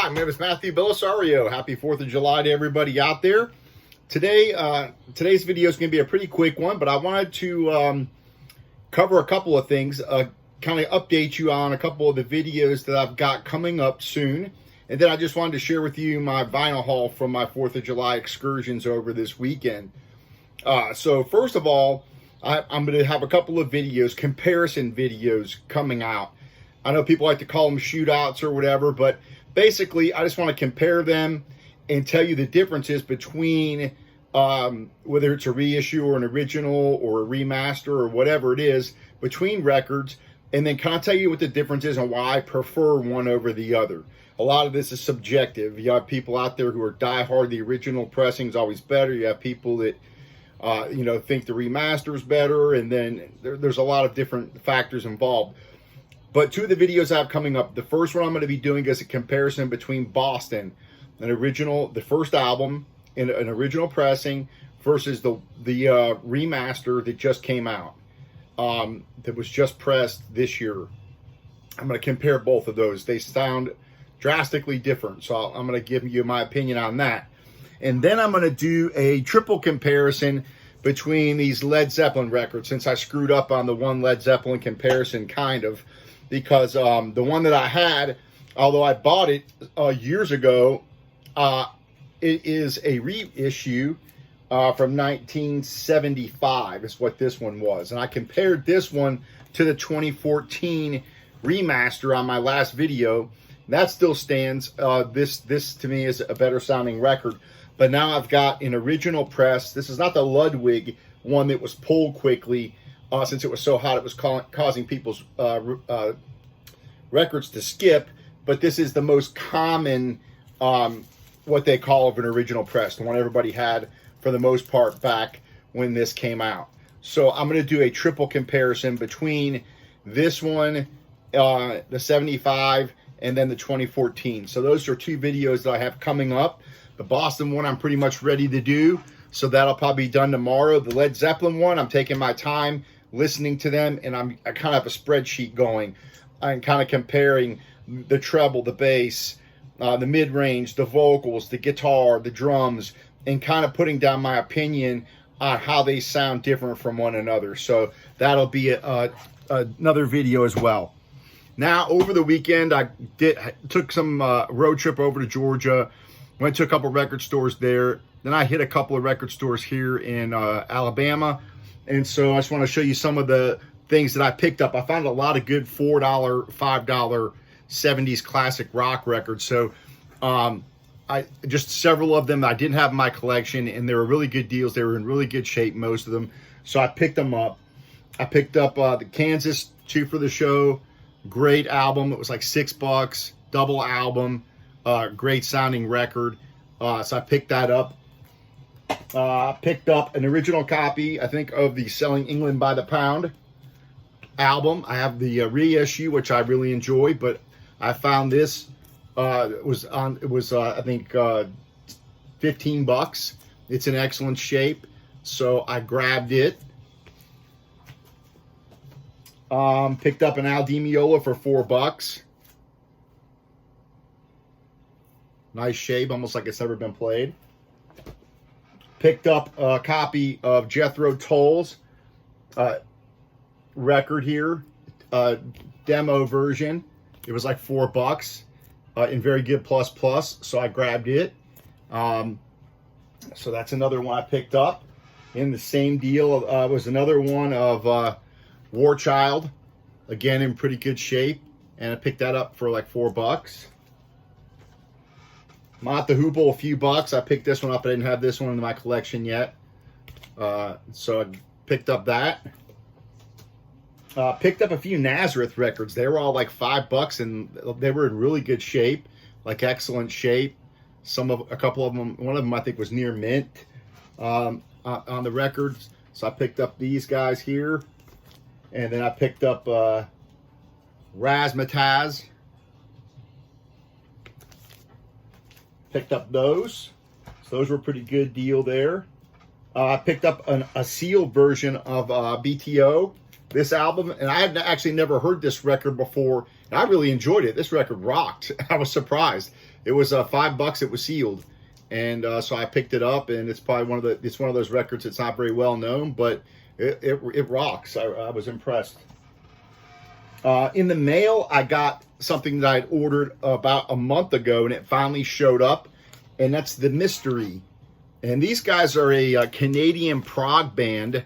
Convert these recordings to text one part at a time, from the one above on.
Hi, my name is Matthew Belisario. Happy 4th of July to everybody out there. Today, today's video is going to be a pretty quick one, but I wanted to cover a couple of things, kind of update you on a couple of the videos that I've got coming up soon. And then I just wanted to share with you my vinyl haul from my 4th of July excursions over this weekend. So first of all, I'm going to have a couple of videos, comparison videos coming out. I know people like to call them shootouts or whatever, but basically I just want to compare them and tell you the differences between whether it's a reissue or an original or a remaster or whatever it is between records, and then kind of tell you what the difference is and why I prefer one over the other. A lot of this is subjective. You have people out there who are diehard, the original pressing is always better. You have people that think the remaster is better, and then there's a lot of different factors involved. But two of the videos I have coming up, the first one I'm going to be doing is a comparison between Boston, the first album in an original pressing, versus the remaster that just came out, that was just pressed this year. I'm going to compare both of those. They sound drastically different, so I'm going to give you my opinion on that. And then I'm going to do a triple comparison between these Led Zeppelin records, since I screwed up on the one Led Zeppelin comparison, kind of, because the one that I had, although I bought it years ago, it is a reissue from 1975 is what this one was. And I compared this one to the 2014 remaster on my last video. That still stands. This to me is a better sounding record. But now I've got an original press. This is not the Ludwig one that was pulled quickly since it was so hot it was causing people's records to skip. But this is the most common, what they call of an original press, the one everybody had for the most part back when this came out. So I'm going to do a triple comparison between this one, the 75, and then the 2014. So those are two videos that I have coming up. The Boston one I'm pretty much ready to do, so that'll probably be done tomorrow. The Led Zeppelin one, I'm taking my time listening to them, and I kind of have a spreadsheet going. I'm kind of comparing the treble, the bass, the mid-range, the vocals, the guitar, the drums, and kind of putting down my opinion on how they sound different from one another. So that'll be another video as well. Now, over the weekend, I took some road trip over to Georgia, went to a couple record stores there. Then I hit a couple of record stores here in Alabama. And so I just want to show you some of the things that I picked up. I found a lot of good $4, $5 70s classic rock records. So I just several of them I didn't have in my collection, and they were really good deals. They were in really good shape, most of them. So I picked them up. I picked up the Kansas Two for the Show. Great album. It was like $6, double album. Great sounding record. So I picked that up. Picked up an original copy, I think, of the Selling England by the Pound album. I have the reissue, which I really enjoy, but I found this. It was I think $15. It's in excellent shape, so I grabbed it. Picked up an Al Di Meola for $4. Nice shape, almost like it's never been played. Picked up a copy of Jethro Tull's record here, demo version. It was like $4 in very good plus, so I grabbed it. So that's another one I picked up. In the same deal was another one of War Child, again in pretty good shape, and I picked that up for like $4. Mott the Hoople, a few bucks. I picked this one up. I didn't have this one in my collection yet, so I picked up that. Picked up a few Nazareth records. They were all like $5, and they were in really good shape, like excellent shape. A couple of them, one of them I think was near mint on the records. So I picked up these guys here, and then I picked up Razzmatazz. Picked up those. So those were a pretty good deal there. I picked up a sealed version of BTO, this album, and I had actually never heard this record before, and I really enjoyed it. This record rocked. I was surprised. It was $5. It was sealed, and so I picked it up, and it's probably one of those records that's not very well known, but it rocks. I was impressed. In the mail, I got something that I'd ordered about a month ago, and it finally showed up, and that's The Mystery. And these guys are a Canadian prog band,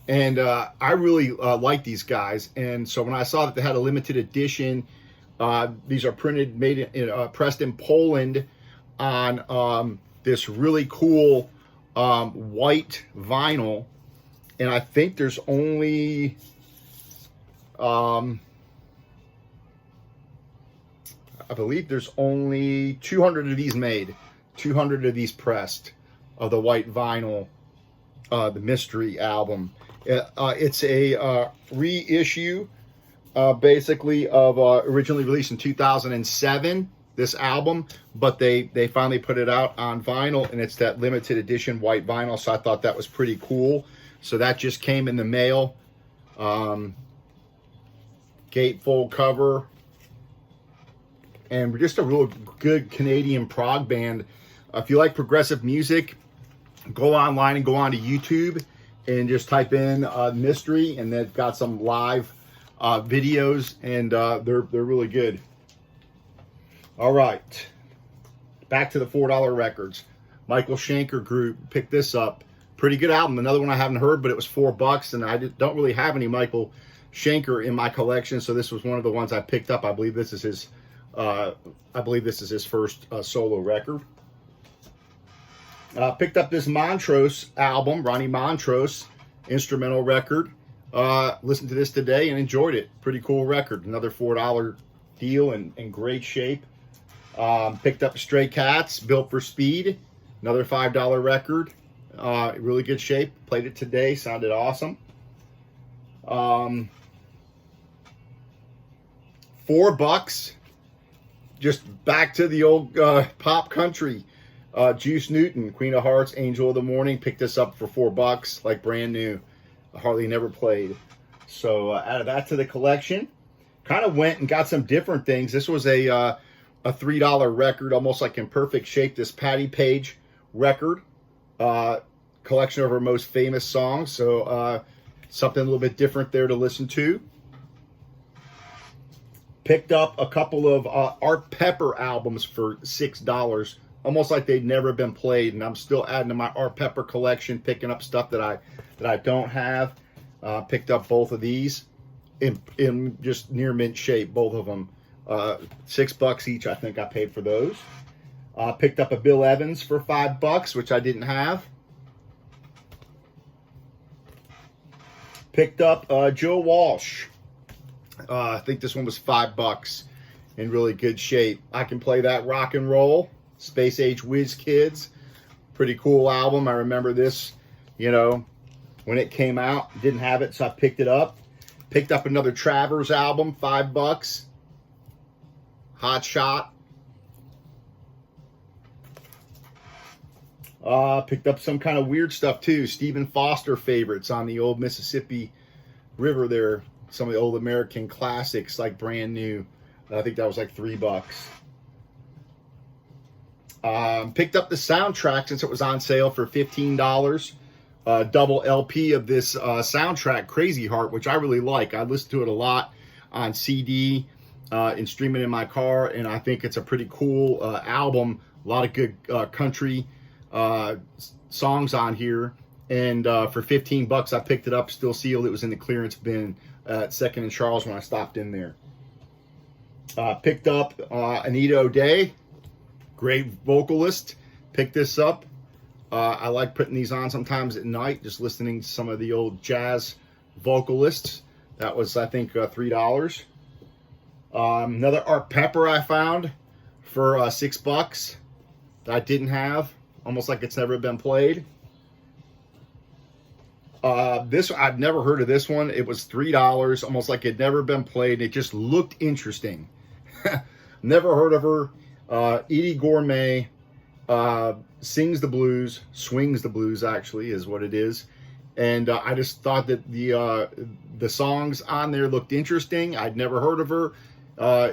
and I really like these guys. And so when I saw that they had a limited edition, these are pressed in Poland on this really cool white vinyl, and I think there's only I believe there's only 200 of these made, 200 of these pressed, of the white vinyl, The Mystery album. It's a reissue, basically, of originally released in 2007, this album, but they finally put it out on vinyl, and it's that limited edition white vinyl, so I thought that was pretty cool. So that just came in the mail. Gatefold cover. And we're just a real good Canadian prog band. If you like progressive music, go online and go onto YouTube and just type in Mystery, and they've got some live videos, and they're really good. All right, back to the $4 records. Michael Schenker Group, picked this up. Pretty good album. Another one I haven't heard, but it was $4, and I don't really have any Michael Schenker in my collection, so this was one of the ones I picked up. I believe this is his first solo record. Picked up this Montrose album, Ronnie Montrose instrumental record. Listened to this today and enjoyed it. Pretty cool record. Another $4 deal and in great shape. Picked up Stray Cats, Built for Speed. Another $5 record. Really good shape. Played it today. Sounded awesome. $4. Just back to the old pop country. Juice Newton, Queen of Hearts, Angel of the Morning. Picked this up for $4, like brand new. Hardly never played. So added that to the collection. Kind of went and got some different things. This was a $3 record, almost like in perfect shape. This Patti Page record. Collection of her most famous songs. So something a little bit different there to listen to. Picked up a couple of Art Pepper albums for $6, almost like they'd never been played, and I'm still adding to my Art Pepper collection, picking up stuff that I don't have. Picked up both of these in just near mint shape, both of them. $6 each, I think I paid for those. Picked up a Bill Evans for $5, which I didn't have. Picked up Joe Walsh. I think this one was $5 in really good shape. I Can Play That Rock and Roll, Space Age Whiz Kids. Pretty cool album. I remember this, when it came out. Didn't have it, so I picked it up. Picked up another Travers album, $5. Hot Shot. Picked up some kind of weird stuff too. Stephen Foster favorites on the old Mississippi River there. Some of the old American classics, like brand new. I think that was like $3. Picked up the soundtrack since it was on sale for $15. Double LP of this soundtrack, Crazy Heart, which I really like. I listen to it a lot on CD and stream it in my car, and I think it's a pretty cool album. A lot of good country songs on here. And for $15, I picked it up, still sealed. It was in the clearance bin at 2nd and Charles when I stopped in there. Picked up Anita O'Day, great vocalist. Picked this up. I like putting these on sometimes at night, just listening to some of the old jazz vocalists. That was, I think, $3. Another Art Pepper I found for $6 that I didn't have. Almost like it's never been played. This, I've never heard of this one. It was $3, almost like it'd never been played. It just looked interesting. Never heard of her. Edie Gourmet sings the blues, swings the blues, actually, is what it is. And I just thought that the songs on there looked interesting. I'd never heard of her.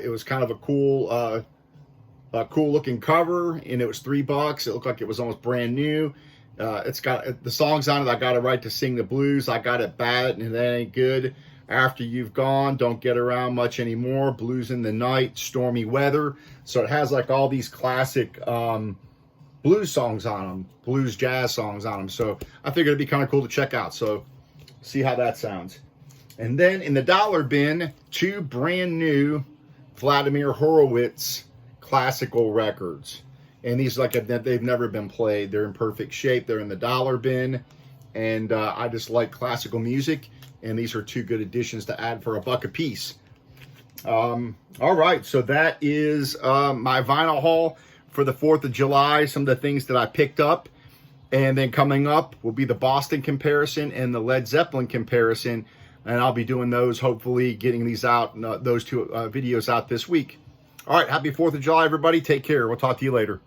It was kind of a cool looking cover, and it was $3. It looked like it was almost brand new. It's got the songs on it. I Got a Right to Sing the Blues, I Got It Bad, and That Ain't Good, After You've Gone, Don't Get Around Much Anymore, Blues in the Night, Stormy Weather. So it has like all these classic blues songs on them, blues jazz songs on them. So I figured it'd be kind of cool to check out. So see how that sounds. And then in the dollar bin, 2 brand new Vladimir Horowitz classical records. And these, like, they've never been played. They're in perfect shape. They're in the dollar bin. And I just like classical music. And these are 2 good additions to add for $1 a piece. All right, so that is my vinyl haul for the 4th of July. Some of the things that I picked up. And then coming up will be the Boston comparison and the Led Zeppelin comparison. And I'll be doing those, hopefully getting these out, those 2 videos out this week. All right, happy 4th of July, everybody. Take care. We'll talk to you later.